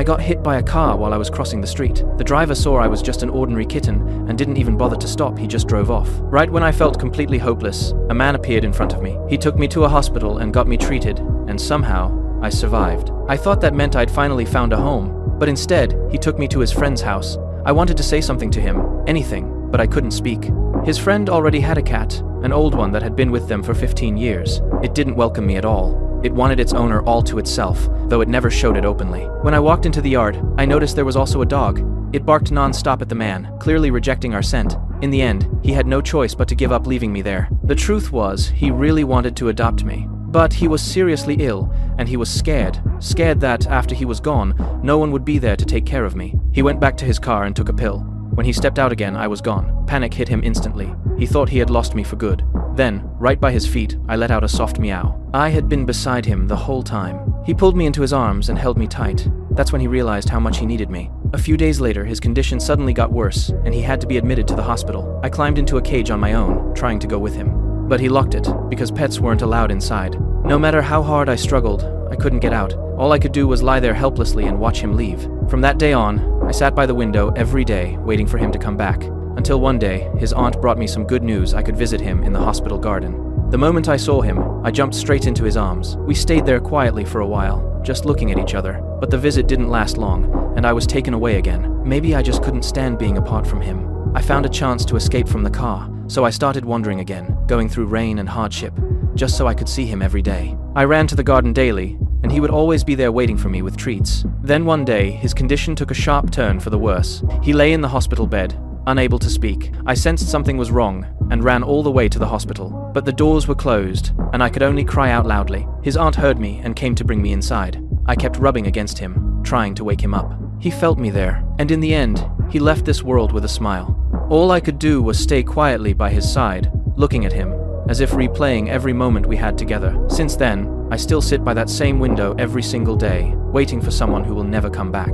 I got hit by a car while I was crossing the street. The driver saw I was just an ordinary kitten and didn't even bother to stop, he just drove off. Right when I felt completely hopeless, a man appeared in front of me. He took me to a hospital and got me treated, and somehow, I survived. I thought that meant I'd finally found a home, but instead, he took me to his friend's house. I wanted to say something to him, anything, but I couldn't speak. His friend already had a cat, an old one that had been with them for 15 years. It didn't welcome me at all. It wanted its owner all to itself, though it never showed it openly. When I walked into the yard, I noticed there was also a dog. It barked non-stop at the man, clearly rejecting our scent. In the end, he had no choice but to give up leaving me there. The truth was, he really wanted to adopt me. But he was seriously ill, and he was scared that after he was gone, no one would be there to take care of me. He went back to his car and took a pill. When he stepped out again, I was gone. Panic hit him instantly. He thought he had lost me for good. Then, right by his feet, I let out a soft meow. I had been beside him the whole time. He pulled me into his arms and held me tight. That's when he realized how much he needed me. A few days later, his condition suddenly got worse, and he had to be admitted to the hospital. I climbed into a cage on my own, trying to go with him. But he locked it, because pets weren't allowed inside. No matter how hard I struggled, I couldn't get out. All I could do was lie there helplessly and watch him leave. From that day on, I sat by the window every day, waiting for him to come back. Until one day, his aunt brought me some good news I could visit him in the hospital garden. The moment I saw him, I jumped straight into his arms. We stayed there quietly for a while, just looking at each other. But the visit didn't last long, and I was taken away again. Maybe I just couldn't stand being apart from him. I found a chance to escape from the car, so I started wandering again, going through rain and hardship, just so I could see him every day. I ran to the garden daily, and he would always be there waiting for me with treats. Then one day, his condition took a sharp turn for the worse. He lay in the hospital bed, unable to speak. I sensed something was wrong, and ran all the way to the hospital. But the doors were closed, and I could only cry out loudly. His aunt heard me and came to bring me inside. I kept rubbing against him, trying to wake him up. He felt me there, and in the end, he left this world with a smile. All I could do was stay quietly by his side, looking at him, as if replaying every moment we had together. Since then, I still sit by that same window every single day, waiting for someone who will never come back.